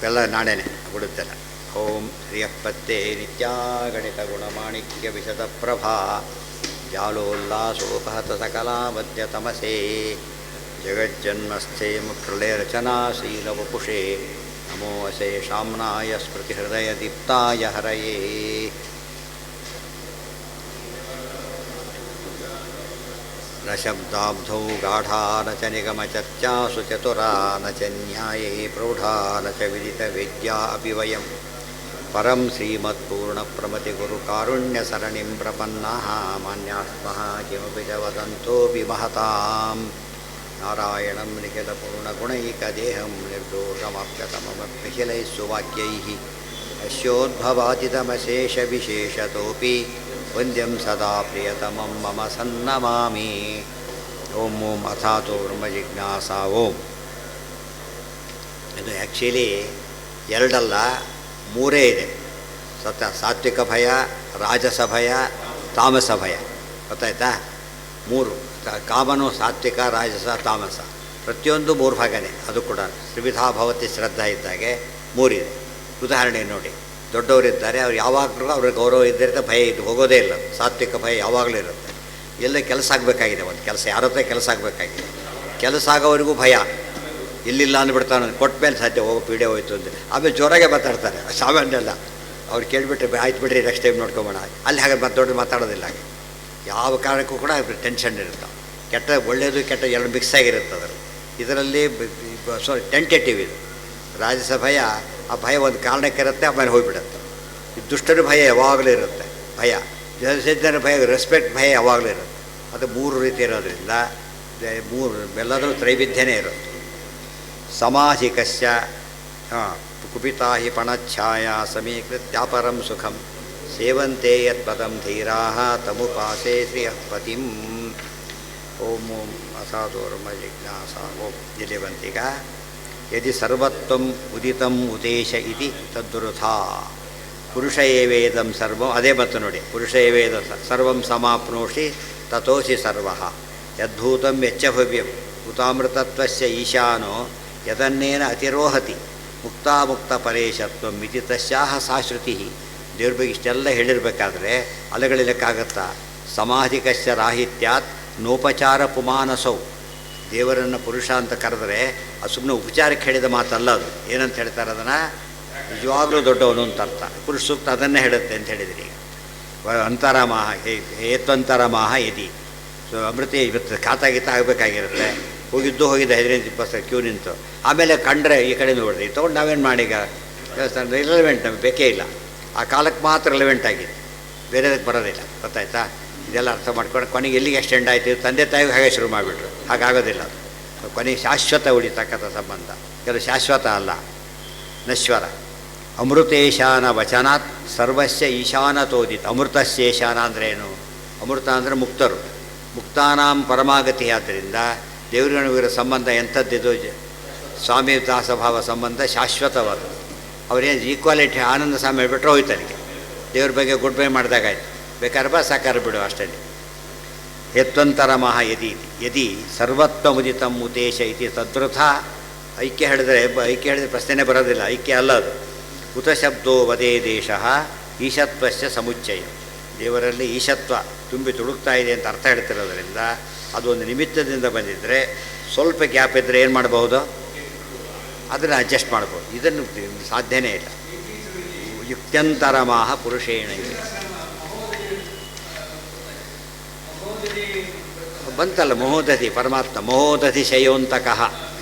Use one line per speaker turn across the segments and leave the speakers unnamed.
ಎಲ್ಲ ನಾಳೆನೆ ಬಿಡುತ್ತೆಲ್ಲ. ಓಂ ಶ್ರೀಯಪ್ಪತ್ತೇ ನಿತ್ಯಾಗಣಿತ ಗುಣಮಾಣಿಕ್ಯ ವಿಶದ ಪ್ರಭಾ ಜಾಲೋಲ್ಲಾಸೋಪಹತ ಸಕಲಾಮಧ್ಯ ತಮಸೇ ಜಗಜ್ಜನ್ಮಸ್ಥೆ ಮುಖ್ರಳೆ ರಚನಾಶೀಲವಪುಷೇ ನಮೋ ಅಶೇಷಾಮ್ನಾಯ ಸ್ಮೃತಿಹೃದಯ ದೀಪ್ತಾಯ ಹರಯೇ. ನ ಶಬ್ದಾಬ್ಧೌ ಗಾಢಾ ನ ಚ ನಿಗಮಚರ್ಚಾಸು ಚತುರಾ ನ ಚ ನ್ಯಾಯೇ ಪ್ರೌಢಾ ನ ಚ ವಿದಿತವೇದ್ಯಾ ಅಪಿ ವಯಂ ಪರಂ ಶ್ರೀಮತ್ಪೂರ್ಣಪ್ರಮತಿಗುರುಕಾರುಣ್ಯಸರಣಿಂ ಪ್ರಪನ್ನಾಃ ಮಾನ್ಯಾಸ್ಮಃ ಕಿಮಪಿ ಚ ವದಂತೋಪಿ ಮಹತಾಂ ನಾರಾಯಣಂ ನಿಖಿಲಪೂರ್ಣಗುಣೈಕದೇಹಂ ನಿರ್ದೋಷಮಾಪ್ಯತಮಮಪಿಖಿಲೈಃ ಸುವಾಕ್ಯೈಃ ಅಸ್ಯೋದ್ಭವಾದಿತಮಶೇಷವಿಶೇಷತೋಪಿ ವಂದ್ಯಂ ಸದಾ ಪ್ರಿಯತಮಂ ಮಮ ಸನ್ನಮಾಮಿ. ಓಂ ಓಂ ಅಥಾತೋ ಬ್ರಹ್ಮಜಿಜ್ಞಾಸಾ ಓಂ. ಇದು ಆ್ಯಕ್ಚುಲಿ ಎರಡಲ್ಲ, ಮೂರೇ ಇದೆ. ಸಾತ್ವಿಕ ಭಯ, ರಾಜಸ ಭಯ, ತಾಮಸ ಭಯ. ಗೊತ್ತಾಯ್ತಾ? ಮೂರು. ಕಾಮನು ಸಾತ್ವಿಕ, ರಾಜಸ, ತಾಮಸ. ಪ್ರತಿಯೊಂದು ಮೂರು ಭಾಗನೇ. ಅದು ಕೂಡ ತ್ರಿವಿಧಾ ಭವತಿ ಶ್ರದ್ಧಾ ಇದ್ದಾಗೆ ಮೂರಿದೆ. ಉದಾಹರಣೆ ನೋಡಿ, ದೊಡ್ಡವರಿದ್ದಾರೆ, ಅವ್ರು ಯಾವಾಗಲೂ ಅವ್ರಿಗೆ ಗೌರವ ಇದ್ದಿರುತ್ತೆ, ಭಯ ಇದು ಹೋಗೋದೇ ಇಲ್ಲ. ಸಾತ್ವಿಕ ಭಯ ಯಾವಾಗಲೂ ಇರುತ್ತೆ. ಎಲ್ಲ ಕೆಲಸ ಆಗಬೇಕಾಗಿದೆ, ಒಂದು ಕೆಲಸ ಯಾರ ಹತ್ರ ಕೆಲಸ ಆಗಬೇಕಾಗಿದೆ. ಕೆಲಸ ಆಗೋವರೆಗೂ ಭಯ, ಇಲ್ಲಿಲ್ಲ ಅಂದ್ಬಿಡ್ತಾನೆ, ಕೊಟ್ಟ ಮೇಲೆ ಸಾಧ್ಯ ಹೋಗೋ ಪೀಡೆ ಹೋಯ್ತು ಅಂದರೆ ಆಮೇಲೆ ಜೋರಾಗೆ ಮಾತಾಡ್ತಾರೆ. ಸಾಮಾನ್ಯ ಅವ್ರು ಕೇಳಿಬಿಟ್ರೆ ಆಯ್ತು ಬಿಡ್ರಿ ನೆಕ್ಸ್ಟ್ ಟೈಮ್ ನೋಡ್ಕೊಂಬೋಣ, ಅಲ್ಲಿ ಹಾಗೆ ದೊಡ್ಡ ಮಾತಾಡೋದಿಲ್ಲ. ಹಾಗೆ ಯಾವ ಕಾರಣಕ್ಕೂ ಕೂಡ ಟೆನ್ಷನ್ ಇರುತ್ತೆ. ಕೆಟ್ಟ ಒಳ್ಳೆಯದು ಕೆಟ್ಟ ಎರಡು ಮಿಕ್ಸ್ ಆಗಿರುತ್ತೆ ಅದರಲ್ಲಿ. ಇದರಲ್ಲಿ ಟೆಂಟೇಟಿವ್ ಇದು ರಾಜಸ ಭಯ. ಆ ಭಯ ಒಂದು ಕಾರಣಕ್ಕೆ ಇರುತ್ತೆ, ಆಮೇಲೆ ಹೋಗಿಬಿಡುತ್ತೆ. ಈ ದುಷ್ಟರ ಭಯ ಯಾವಾಗಲೂ ಇರುತ್ತೆ. ಭಯ ಜನರ ಭಯ, ರೆಸ್ಪೆಕ್ಟ್ ಭಯ ಯಾವಾಗಲೂ ಇರುತ್ತೆ. ಅದು ಮೂರು ರೀತಿ ಇರೋದ್ರಿಂದ ಮೂರು ಎಲ್ಲದರಲ್ಲೂ ತ್ರೈವಿಧ್ಯನೇ ಇರುತ್ತೆ. ಸಮಾಧಿಕಸ್ಯ ಕುಪಿತಾ ಹಿ ಪಣಚ್ಛಾಯಾ ಸಮೀಕೃತ್ಯಾಪರಂ ಸುಖಂ ಸೇವಂತೆ ಯತ್ಪದಂ ಧೀರಾಃ ತಮುಪಾಸೇ ಶ್ರಿಯಃಪತಿಂ. ಓಂ ಓಂ ಅಸಾಧೋರ್ಮ ಜಿಜ್ಞಾಸಾ ಓಂ. ಇಲ್ಲಿ ಬಂತೀಗ ಯದಿ ಸರ್ವತ್ವಂ ಉದಿತಂ ಉದೇಶ ಇತಿ ತದ್ವೃಥಾ ಪುರುಷ ಏವೇದಂ ಸರ್ವಂ. ಅದೇ ಮತ್ತು ನೋಡಿ, ಪುರುಷ ಏವೇದ ಸರ್ವಂ ಸಮಾಪ್ನೋಷಿ ತತೋಸಿ ಸರ್ವಃ ಯದ್ಭೂತಂ ಯಚ್ಚ ಭವ್ಯಂ ಉತಾಮೃತತ್ವಸ್ಯ ಈಶಾನೋ ಯದನ್ನೇನ ಅತಿರೋಹತಿ ಮುಕ್ತಾಮುಕ್ತ ಪರೇಶತ್ವಂ ಇತಿ ತಸ್ಯಾಹ ಸಾ ಶ್ರುತಿ. ದೇವ್ರ ಬಗ್ಗೆ ಇಷ್ಟೆಲ್ಲ ಹೇಳಿರಬೇಕಾದ್ರೆ ಅಲೆಗಳಿಲಕ್ಕಾಗತ್ತಾ? ಸಮಾಧಿಕಸ್ಯ ರಾಹಿತ್ಯಾತ್ ನೋಪಚಾರ ಪುಮಾನಸೌ. ದೇವರನ್ನು ಪುರುಷ ಅಂತ ಕರೆದರೆ ಅದು ಸುಮ್ಮನೆ ಉಪಚಾರಕ್ಕೆ ಹೇಳಿದ ಮಾತಲ್ಲ. ಅದು ಏನಂತ ಹೇಳ್ತಾರೆ, ಅದನ್ನು ನಿಜವಾಗ್ಲೂ ದೊಡ್ಡವನು ಅಂತ ಅರ್ಥ. ಪುರುಷ ಸೂಕ್ತ ಅದನ್ನೇ ಹೇಳುತ್ತೆ ಅಂತ ಹೇಳಿದ್ರಿ. ಈಗ ಅಂತರಮಾಹ ಏತ್ವಂತರಮಾಹ ಯದಿ. ಸೊ ಅಮೃತ ಇವತ್ತು ಖಾತಾಗೀತ ಆಗಬೇಕಾಗಿರುತ್ತೆ. ಹೋಗಿದ್ದು ಹೋಗಿದ್ದ 15-20 ಕ್ಯೂ ನಿಂತು ಆಮೇಲೆ ಕಂಡ್ರೆ ಈ ಕಡೆ ನೋಡಿರಿ ತೊಗೊಂಡು ನಾವೇನು ಮಾಡೀಗ? ದೇವಸ್ಥಾನ ರಿಲೆವೆಂಟ್ ನಮಗೆ ಬೇಕೇ ಇಲ್ಲ. ಆ ಕಾಲಕ್ಕೆ ಮಾತ್ರ ರಿಲೆವೆಂಟ್ ಆಗಿದೆ, ಬೇರೆದಕ್ಕೆ ಬರೋದಿಲ್ಲ. ಗೊತ್ತಾಯ್ತಾ? ಇದೆಲ್ಲ ಅರ್ಥ ಮಾಡ್ಕೊಂಡು ಕೊನೆಗೆ ಎಲ್ಲಿಗೆ ಎಕ್ಸ್ಟೆಂಡ್ ಆಯಿತು? ತಂದೆ ತಾಯಿಗೆ ಹಾಗೆ ಶುರು ಮಾಡಿಬಿಟ್ರು. ಹಾಗಾಗೋದಿಲ್ಲ. ಅದು ಕೊನೆಗೆ ಶಾಶ್ವತ ಉಳಿತಕ್ಕಂಥ ಸಂಬಂಧ. ಕೆಲವು ಶಾಶ್ವತ ಅಲ್ಲ, ನಶ್ವರ. ಅಮೃತೇಶಾನ ವಚನಾತ್ ಸರ್ವಸ್ಯ ಈಶಾನತೋದಿತ್. ಅಮೃತಸ್ಯೇಶಾನ ಅಂದ್ರೇನು? ಅಮೃತ ಅಂದರೆ ಮುಕ್ತರು, ಮುಕ್ತಾನಾಂ ಪರಮಾಗತಿ. ಆದ್ದರಿಂದ ದೇವರಿಗಿರೋ ಸಂಬಂಧ ಎಂಥದ್ದಿದು? ಸ್ವಾಮಿ ದಾಸಭಾವ ಸಂಬಂಧ ಶಾಶ್ವತವಾದದ್ದು. ಅವರೇನು ಈಕ್ವಾಲಿಟಿ ಆನಂದ ಸ್ವಾಮಿ ಹೇಳ್ಬಿಟ್ರೆ ಹೋಯ್ತು. ಅಲ್ಲಿಗೆ ದೇವ್ರ ಬಗ್ಗೆ ಗುಡ್ ಬೈ ಮಾಡಿದಾಗಾಯ್ತು. ಬೇಕಾದ್ರೆ ಬಾ, ಸಾಕಾರ ಬಿಡು, ಅಷ್ಟೇ. ಯತ್ವಂತರಮಃ ಯದಿ ಯದಿ ಸರ್ವತ್ವಮುದಿತಂ ಉದೇಶ ಇತಿ ತದ್ವೃಥ. ಐಕ್ಯ ಹೇಳಿದ್ರೆ ಪ್ರಶ್ನೆನೇ ಬರೋದಿಲ್ಲ. ಐಕ್ಯ ಅಲ್ಲ ಅದು. ಉತ ಶಬ್ದೋ ವದೇ ದೇಶ ಈಶತ್ವಸ್ಯ ಸಮುಚ್ಚಯ. ದೇವರಲ್ಲಿ ಈಶತ್ವ ತುಂಬಿ ತುಳುಕ್ತಾ ಇದೆ ಅಂತ ಅರ್ಥ ಹೇಳ್ತಿರೋದ್ರಿಂದ ಅದೊಂದು ನಿಮಿತ್ತದಿಂದ ಬಂದಿದ್ದರೆ ಸ್ವಲ್ಪ ಗ್ಯಾಪ್ ಇದ್ದರೆ ಏನು ಮಾಡಬಹುದು? ಅದನ್ನು ಅಡ್ಜಸ್ಟ್ ಮಾಡ್ಬೋದು. ಇದನ್ನು ಸಾಧ್ಯನೇ ಇಲ್ಲ. ಯುಕ್ತ್ಯಂತರಮಾಹ ಪುರುಷೇಣ ಬಂತಲ್ಲ. ಮಹೋದಧಿ ಪರಮಾತ್ಮ ಮಹೋದಧಿಶಯೋಂತಕಃ.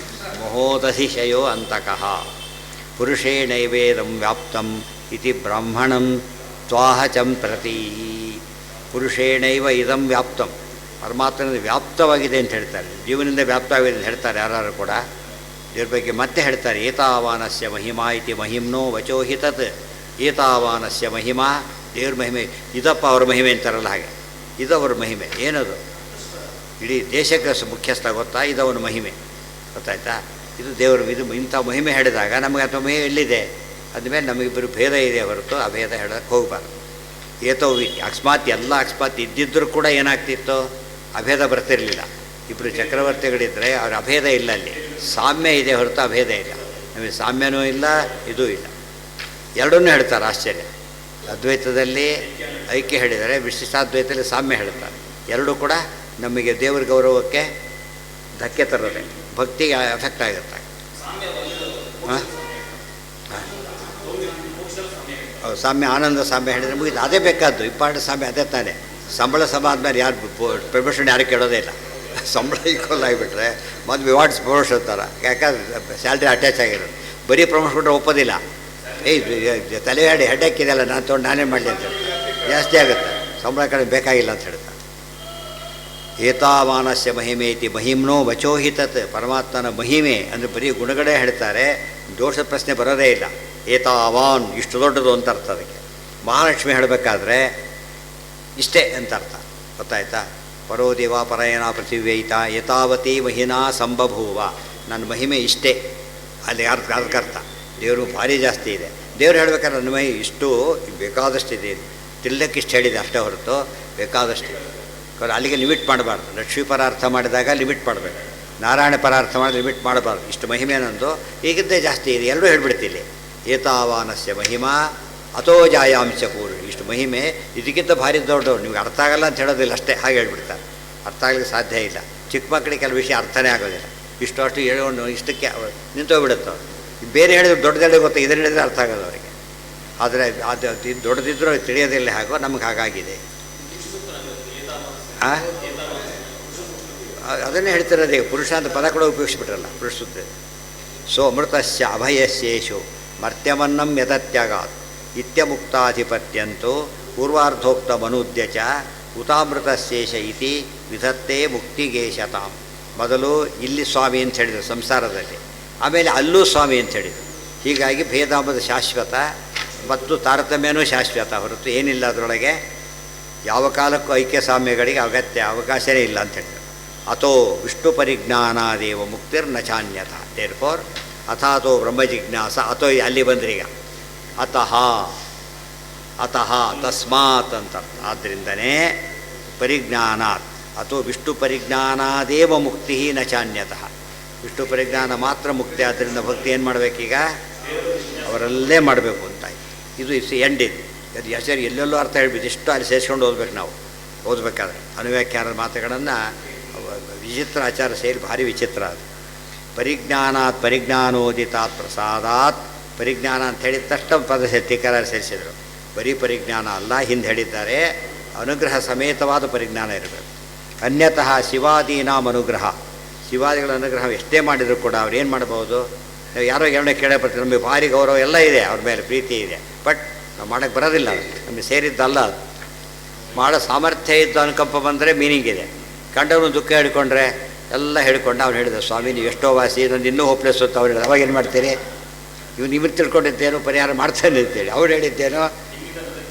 ಮಹೋದಧಿಶಯೋ ಅಂತಕಃ ಪುರುಷೇಣೈವೇದಂ ವ್ಯಾಪ್ತಂ ಇತಿ ಬ್ರಾಹ್ಮಣಂ ತ್ವಾಹಚಂ ಪ್ರತಿ. ಪುರುಷೇಣೈವ ಇದಂ ವ್ಯಾಪ್ತಂ. ಪರಮಾತ್ಮನಿಂದ ವ್ಯಾಪ್ತವಾಗಿದೆ ಅಂತ ಹೇಳ್ತಾರೆ. ಜೀವನದಿಂದ ವ್ಯಾಪ್ತವಾಗಿದೆ ಅಂತ ಹೇಳ್ತಾರೆ ಯಾರು ಕೂಡ. ದೇವ್ರ ಬಗ್ಗೆ ಮತ್ತೆ ಹೇಳ್ತಾರೆ, ಏತಾವಾನಸ್ಯ ಮಹಿಮಾ ಇತಿ ಮಹಿಮ್ನೋ ವಚೋಹಿ ತತ್. ಏತಾವಾನಸ್ಯ ಮಹಿಮಾ, ದೇವ್ರ ಮಹಿಮೆ. ಇದಪ್ಪ ಅವ್ರ ಮಹಿಮೆ ಅಂತಾರಲ್ಲ, ಹಾಗೆ ಇದವರ ಮಹಿಮೆ. ಏನದು? ಇಡೀ ದೇಶಕ್ಕೆ ಮುಖ್ಯಸ್ಥ ಗೊತ್ತಾ? ಇದವನ ಮಹಿಮೆ. ಗೊತ್ತಾಯ್ತಾ? ಇದು ದೇವರು. ಇದು ಇಂಥ ಮಹಿಮೆ ಹೇಳಿದಾಗ ನಮಗೆ ಅಥವಾ ಮಹಿಮೆ ಎಲ್ಲಿದೆ? ಅಂದಮೇಲೆ ನಮಗಿಬ್ಬರು ಭೇದ ಇದೆ ಹೊರತು ಅಭೇದ ಹೇಳೋಕ್ಕೆ ಹೋಗಬಾರ್ದು. ಏತೋ ವಿಧಿ ಅಕಸ್ಮಾತ್ ಎಲ್ಲ ಅಕಸ್ಮಾತ್ ಇದ್ದಿದ್ದರೂ ಕೂಡ ಏನಾಗ್ತಿತ್ತು? ಅಭೇದ ಬರ್ತಿರಲಿಲ್ಲ. ಇಬ್ಬರು ಚಕ್ರವರ್ತಿಗಳಿದ್ದರೆ ಅವ್ರ ಅಭೇದ ಇಲ್ಲ, ಅಲ್ಲಿ ಸಾಮ್ಯ ಇದೆ ಹೊರತು ಅಭೇದ ಇಲ್ಲ. ನಮಗೆ ಸಾಮ್ಯನೂ ಇಲ್ಲ ಇದೂ ಇಲ್ಲ, ಎರಡನ್ನೂ ಹೇಳ್ತಾರೆ. ಆಶ್ಚರ್ಯ. ಅದ್ವೈತದಲ್ಲಿ ಐಕ್ಯ ಹೇಳಿದರೆ, ವಿಶಿಷ್ಟಾದ್ವೈತದಲ್ಲಿ ಸಾಮ್ಯ ಹೇಳ್ತಾರೆ. ಎರಡೂ ಕೂಡ ನಮಗೆ ದೇವರ ಗೌರವಕ್ಕೆ ಧಕ್ಕೆ ತರೋದೆ, ಭಕ್ತಿಗೆ ಎಫೆಕ್ಟ್ ಆಗುತ್ತೆ. ಹಾಂ, ಸಾಮ್ಯ ಆನಂದ ಸಾಮ್ಯ ಹೇಳಿದರೆ ಮುಗಿದು ಅದೇ ಬೇಕಾದ್ದು. ಇಂಪಾರ್ಟೆಂಟ್ ಸಾಮ್ಯ ಅದೇ ತಾನೇ. ಸಂಬಳ ಸಮ ಆದಮೇಲೆ ಯಾರು ಪ್ರಮೋಷನ್ ಯಾರು ಕೇಳೋದೇ ಇಲ್ಲ. ಸಂಬಳ ಈಕ್ವಲ್ ಆಗಿಬಿಟ್ರೆ ಮತ್ತು ವಿವಾರ್ಡ್ಸ್ ಪ್ರಮೋಷನ್ ಥರ, ಯಾಕಂದ್ರೆ ಸ್ಯಾಲ್ರಿ ಅಟ್ಯಾಚ್ ಆಗಿರೋದು. ಬರೀ ಪ್ರಮೋಷನ್ ಕೊಟ್ಟರೆ ಒಪ್ಪೋದಿಲ್ಲ. ತಲೆ ಹೆಡ್ ಹಾಕಿದೆಯಲ್ಲ, ನಾನು ತೊಗೊಂಡು ನಾನೇ ಮಾಡಲಿ ಅಂತ ಜಾಸ್ತಿ ಆಗುತ್ತೆ. ಸಂಬಳ ಕಡೆ ಬೇಕಾಗಿಲ್ಲ ಅಂತ ಹೇಳ್ತಾರೆ. ಏತಾವಾನಸ್ಯ ಮಹಿಮೇತಿ ಮಹಿಮ್ನೋ ವಚೋಹಿತತ್. ಪರಮಾತ್ಮನ ಮಹಿಮೆ ಅಂದರೆ ಬರೀ ಗುಣಗಳೇ ಹೇಳ್ತಾರೆ, ದೋಷದ ಪ್ರಶ್ನೆ ಬರೋದೇ ಇಲ್ಲ. ಏತಾವಾನ್ ಇಷ್ಟು ದೊಡ್ಡದು ಅಂತ ಅರ್ಥ. ಅದಕ್ಕೆ ಮಹಾಲಕ್ಷ್ಮಿ ಹೇಳಬೇಕಾದ್ರೆ ಇಷ್ಟೇ ಅಂತ ಅರ್ಥ. ಗೊತ್ತಾಯ್ತಾ? ಪರೋ ದೇವ ಪರಯಣ ಪೃಥಿವ್ಯೈತ ಯಥಾವತಿ ಮಹಿನಾ ಸಂಬಭೂವ. ನನ್ನ ಮಹಿಮೆ ಇಷ್ಟೇ, ಅಲ್ಲಿ ಅದಕ್ಕರ್ಥ. ದೇವರು ಭಾರಿ ಜಾಸ್ತಿ ಇದೆ. ದೇವ್ರು ಹೇಳ್ಬೇಕಾದ್ರೆ ನನ್ನ ಮಹಿ ಇಷ್ಟು ಬೇಕಾದಷ್ಟಿದೆ, ತಿಲ್ಲಕ್ಕಿಷ್ಟು ಹೇಳಿದೆ ಅಷ್ಟೇ ಹೊರತು ಬೇಕಾದಷ್ಟು. ಅಲ್ಲಿಗೆ ಲಿಮಿಟ್ ಮಾಡಬಾರ್ದು. ಲಕ್ಷ್ಮೀ ಪರ ಅರ್ಥ ಮಾಡಿದಾಗ ಲಿಮಿಟ್ ಮಾಡಬೇಕು, ನಾರಾಯಣ ಪರ ಅರ್ಥ ಮಾಡಿದ್ರೆ ಲಿಮಿಟ್ ಮಾಡಬಾರ್ದು. ಇಷ್ಟು ಮಹಿಮೆ ನಂದು, ಈಗಿದ್ದೇ ಜಾಸ್ತಿ ಇದೆ, ಎರಡೂ ಹೇಳ್ಬಿಡ್ತೀನಿ. ಏತಾವಾನಸ್ಯ ಮಹಿಮಾ ಅಥೋ ಜಾಯಾಂಶ ಪೂರ್ಣ. ಇಷ್ಟು ಮಹಿಮೆ ಇದಕ್ಕಿಂತ ಭಾರಿ ದೊಡ್ಡವರು, ನಿಮ್ಗೆ ಅರ್ಥ ಆಗಲ್ಲ ಅಂತ ಹೇಳೋದಿಲ್ಲ ಅಷ್ಟೇ, ಹಾಗೆ ಹೇಳ್ಬಿಡ್ತಾರೆ. ಅರ್ಥ ಆಗಲಿಕ್ಕೆ ಸಾಧ್ಯ ಇಲ್ಲ. ಚಿಕ್ಕ ಮಕ್ಕಳಿಗೆ ಕೆಲವು ವಿಷಯ ಅರ್ಥನೇ ಆಗೋದಿಲ್ಲ. ಇಷ್ಟು ಹೇಳೋಣ, ಇಷ್ಟಕ್ಕೆ ನಿಂತೋಗ್ಬಿಡುತ್ತೆ ಅವರು. ಬೇರೆ ಹೇಳಿದ್ರೆ ದೊಡ್ಡದೆಡೆ ಗೊತ್ತಾ, ಇದನ್ನು ಹೇಳಿದ್ರೆ ಅರ್ಥ ಆಗೋದು ಅವರಿಗೆ. ಆದರೆ ಅದು ದೊಡ್ಡದಿದ್ದರೂ ತಿಳಿಯೋದಿಲ್ಲ. ಹಾಗೋ ನಮ್ಗೆ ಹಾಗಾಗಿದೆ. ಅದನ್ನೇ ಹೇಳ್ತಿರೋದು. ಈಗ ಪುರುಷ ಅಂತ ಪದ ಕೂಡ ಉಪಯೋಗಿಸ್ಬಿಟ್ರಲ್ಲ, ಪುರುಷ ಸೂತ್ರ. ಸೊ ಅಮೃತಸ್ಯ ಅಭಯಸ್ಯೇಷು ಮರ್ತ್ಯವನ್ನಂ ಯತತ್ಯಾಗಾತ್ ಇತ್ಯಮುಕ್ತಾಧಿಪತ್ಯಂತೂ ಪೂರ್ವಾರ್ಧೋಕ್ತ ಮನುದ್ಯ ಚ ಉತಾಮೃತಶೇಷ ಇತಿ ವಿಧತ್ತೇ ಮುಕ್ತಿಗೇಶತಾಂ. ಮೊದಲು ಇಲ್ಲಿ ಸ್ವಾಮಿ ಅಂತ ಹೇಳಿದರು ಸಂಸಾರದಲ್ಲಿ, ಆಮೇಲೆ ಅಲ್ಲೂ ಸ್ವಾಮಿ ಅಂತ ಹೇಳಿದರು. ಹೀಗಾಗಿ ಭೇದಾಂಬದ ಶಾಶ್ವತ ಮತ್ತು ತಾರತಮ್ಯನೂ ಶಾಶ್ವತ ಹೊರತು ಏನಿಲ್ಲ ಅದರೊಳಗೆ. ಯಾವ ಕಾಲಕ್ಕೂ ಐಕ್ಯ ಸಾಮ್ಯಗಳಿಗೆ ಅವಕಾಶವೇ ಇಲ್ಲ ಅಂತ ಹೇಳ್ತಾರೆ. ಅಥೋ ವಿಷ್ಣು ಪರಿಜ್ಞಾನಾದೇವ ಮುಕ್ತಿರ್ನ ಚಾನ್ಯಥ. ದೇರ್ಫೋರ್ ಅಥಾತೋ ಬ್ರಹ್ಮಜಿಜ್ಞಾಸ. ಅಥೋ ಅಲ್ಲಿ ಬಂದ್ರೀಗ ಅತಃ ಅತಃ ತಸ್ಮಾತ್ ಅಂತ. ಆದ್ದರಿಂದನೇ ಪರಿಜ್ಞಾನಾತ್ ಅಥೋ ವಿಷ್ಣು ಪರಿಜ್ಞಾನಾದೇವ ಮುಕ್ತಿ ನ ಚಾನ್ಯತಃ. ವಿಷ್ಣು ಪರಿಜ್ಞಾನ ಮಾತ್ರ ಮುಕ್ತಿ. ಆದ್ದರಿಂದ ಭಕ್ತಿ ಏನು ಮಾಡಬೇಕೀಗ? ಅವರಲ್ಲೇ ಮಾಡಬೇಕು ಅಂತ. ಇದು ಎಂಡ್. ಇದು ಅದು ಹೆಸರು ಎಲ್ಲೆಲ್ಲೋ ಅರ್ಥ ಹೇಳ್ಬಿಟ್ಟು ಇಷ್ಟು ಅಲ್ಲಿ ಸೇರಿಸ್ಕೊಂಡು ಓದ್ಬೇಕು ನಾವು. ಓದಬೇಕಾದ್ರೆ ಅನುವ್ಯಾಖ್ಯಾನದ ಮಾತುಗಳನ್ನು ವಿಚಿತ್ರ ಆಚಾರ ಸೇರಿ ಭಾರಿ ವಿಚಿತ್ರ. ಅದು ಪರಿಜ್ಞಾನಾತ್ ಪರಿಜ್ಞಾನೋದಿತಾತ್ ಪ್ರಸಾದಾತ್. ಪರಿಜ್ಞಾನ ಅಂತ ಹೇಳಿದ ತಕ್ಷಣ ಪದ ಟೀಕಾರ ಸೇರಿಸಿದರು. ಬರೀ ಪರಿಜ್ಞಾನ ಅಲ್ಲ, ಹಿಂದೆ ಹೇಳಿದ್ದಾರೆ ಅನುಗ್ರಹ ಸಮೇತವಾದ ಪರಿಜ್ಞಾನ ಇರಬೇಕು. ಅನ್ಯತಃ ಶಿವಾದೀನಾಂ ಅನುಗ್ರಹ. ಶಿವಾದಿಗಳ ಅನುಗ್ರಹ ಎಷ್ಟೇ ಮಾಡಿದರೂ ಕೂಡ ಅವ್ರು ಏನು ಮಾಡ್ಬೋದು? ನಾವು ಯಾರೋ ಎರಡನೇ ಕೇಳೇ ಬರ್ತೀವಿ, ನಮಗೆ ಭಾರಿ ಗೌರವ ಎಲ್ಲ ಇದೆ, ಅವ್ರ ಮೇಲೆ ಪ್ರೀತಿ ಇದೆ, ಬಟ್ ನಾವು ಮಾಡೋಕ್ಕೆ ಬರೋದಿಲ್ಲ. ನಮಗೆ ಸೇರಿದ್ದಲ್ಲ. ಅದು ಮಾಡೋ ಸಾಮರ್ಥ್ಯ ಇದ್ದು ಅನುಕಂಪ ಬಂದರೆ ಮೀನಿಂಗ್ ಇದೆ. ಕಂಡವನು ದುಃಖ ಹೇಳ್ಕೊಂಡ್ರೆ ಎಲ್ಲ ಹೇಳ್ಕೊಂಡು ಅವ್ನು ಹೇಳಿದ, ಸ್ವಾಮಿ ನೀವು ಎಷ್ಟೋ ವಾಸಿ, ನಾನು ಇನ್ನೂ ಹೋಪ್ಲೆಸ್ ಅಂತ ಅವ್ರು ಹೇಳಿದ. ಅವಾಗ ಏನು ಮಾಡ್ತೀರಿ? ಇವ್ನು ನಿಮಗೆ ತಿಳ್ಕೊಂಡಿದ್ದೇನೋ ಪರಿಹಾರ ಮಾಡ್ತಾನೆ ಅಂತೇಳಿ ಅವ್ರು ಹೇಳಿದ್ದೇನೋ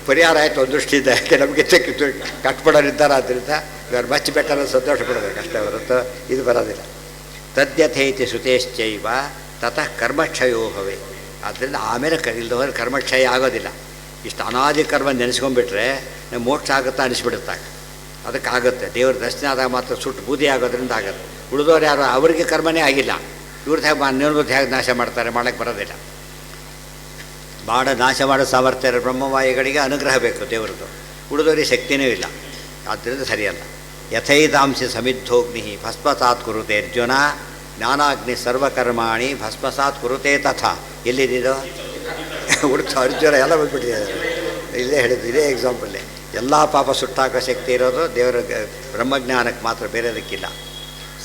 ಪರಿಹಾರ ಆಯಿತು ಒಂದು ದೃಷ್ಟಿಯಿಂದ. ಯಾಕೆ ನಮಗೆ ಕಟ್ಪಡೋರಿದ್ದಾರೆ, ಆದ್ದರಿಂದ ಇವ್ರು ಮಚ್ಚಿ ಬೆಟ್ಟನ್ನು ಸಂತೋಷ ಪಡಬೇಕು ಅಷ್ಟೇ ಹೊರತು ಇದು ಬರೋದಿಲ್ಲ. ತದ್ಯಥೈತಿ ಸುತೇಶ್ಚೈವ ತತಃ ಕರ್ಮಕ್ಷಯೋ ಭವೆ. ಆದ್ದರಿಂದ ಆಮೇಲೆ ಇಲ್ಲದವರೆ ಕರ್ಮಕ್ಷಯ ಆಗೋದಿಲ್ಲ. ಇಷ್ಟು ಅನಾದಿ ಕರ್ಮ ನೆನೆಸ್ಕೊಂಡ್ಬಿಟ್ರೆ ಮೋಕ್ಷ ಆಗುತ್ತಾ ಅನಿಸ್ಬಿಡುತ್ತಾಗ. ಅದಕ್ಕಾಗುತ್ತೆ. ದೇವ್ರ ದರ್ಶನ ಆದಾಗ ಮಾತ್ರ ಸುಟ್ಟು ಬೂದಿ ಆಗೋದ್ರಿಂದ ಆಗುತ್ತೆ. ಉಳಿದವ್ರು ಯಾರು ಅವರಿಗೆ ಕರ್ಮನೇ ಆಗಿಲ್ಲ. ಇವ್ರದ್ದು ಹೇಗೆ ನಿರ್ವೃತ್ತಿ ಹೇಗೆ ನಾಶ ಮಾಡ್ತಾರೆ? ಮಾಡೋಕ್ಕೆ ಬರೋದಿಲ್ಲ. ನಾಶ ಮಾಡೋ ಸಾಮರ್ಥ್ಯ ಬ್ರಹ್ಮವಾಯುಗಳಿಗೆ ಅನುಗ್ರಹ ಬೇಕು ದೇವರದ್ದು. ಉಳಿದವರಿಗೆ ಶಕ್ತಿನೂ ಇಲ್ಲ. ಆದ್ದರಿಂದ ಸರಿಯಲ್ಲ. ಯಥೈತಾಂಸಿ ಸಮಿದ್ಧೋಗ್ನಿ ಭಸ್ಮಸಾತ್ ಕುರುತೆ ಅರ್ಜುನ ಜ್ಞಾನಾಗ್ನಿ ಸರ್ವಕರ್ಮಾಣಿ ಭಸ್ಮಸಾತ್ ಕುರುತೆ ತಥಾ. ಎಲ್ಲಿದ್ದು ಹುಡುಕ್ತ ಅರ್ಜುನ ಎಲ್ಲ ಬಂದ್ಬಿಟ್ಟಿದ್ದಾರೆ. ಇಲ್ಲೇ ಹೇಳಿದ್ದು, ಇದೇ ಎಕ್ಸಾಂಪಲ್ಲೇ. ಎಲ್ಲ ಪಾಪ ಸುಟ್ಟಾಕೋ ಶಕ್ತಿ ಇರೋದು ದೇವರ ಬ್ರಹ್ಮಜ್ಞಾನಕ್ಕೆ ಮಾತ್ರ, ಬೇರೆದಕ್ಕಿಲ್ಲ.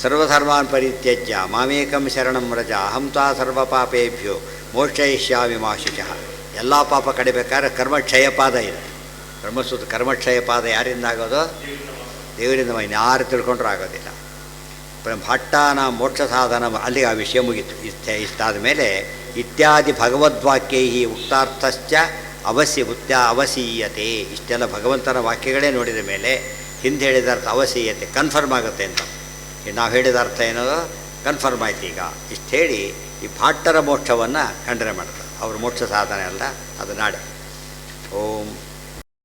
ಸರ್ವಧರ್ಮಾನ್ ಪರಿತ್ಯಜ್ಯ ಮಾಮೇಕಂ ಶರಣಂ ವ್ರಜ ಅಹಂ ತಾ ಸರ್ವ ಪಾಪೇಭ್ಯೋ ಮೋಕ್ಷಯಿಷ್ಯಾಮಿ ಮಾ ಶುಚಃ. ಎಲ್ಲ ಪಾಪ ಕಡಿಬೇಕಾದ್ರೆ ಕರ್ಮಕ್ಷಯಪಾದ ಇದೆ. ಬ್ರಹ್ಮಸೂತ್ರ ಕರ್ಮಕ್ಷಯಪಾದ ಯಾರಿಂದ ಆಗೋದು? ದೇವರಿಂದ. ಯಾರು ತಿಳ್ಕೊಂಡ್ರೂ ಆಗೋದಿಲ್ಲ. ಭಟ್ಟಾನ ಮೋಕ್ಷ ಸಾಧನ, ಅಲ್ಲಿಗೆ ಆ ವಿಷಯ ಮುಗೀತು. ಇಷ್ಟಾದ ಮೇಲೆ ಇತ್ಯಾದಿ ಭಗವದ್ವಾಕ್ಯೈ ಉಕ್ತಾರ್ಥಶ್ಚ ಅವಸೀಯತೆ. ಇಷ್ಟೆಲ್ಲ ಭಗವಂತನ ವಾಕ್ಯಗಳೇ ನೋಡಿದ ಮೇಲೆ ಹಿಂದೆ ಹೇಳಿದ ಅರ್ಥ ಅವಸೀಯತೆ ಕನ್ಫರ್ಮ್ ಆಗುತ್ತೆ ಅಂತ. ನಾವು ಹೇಳಿದ ಅರ್ಥ ಏನೋ ಕನ್ಫರ್ಮ್ ಆಯ್ತು ಈಗ. ಇಷ್ಟು ಹೇಳಿ ಈ ಭಾಟ್ಟರ ಮೋಕ್ಷವನ್ನು ಖಂಡನೆ ಮಾಡ್ತಾರೆ. ಅವ್ರ ಮೋಕ್ಷ ಸಾಧನೆ ಅಲ್ಲ, ಅದು ನಾಳೆ. ಓಂ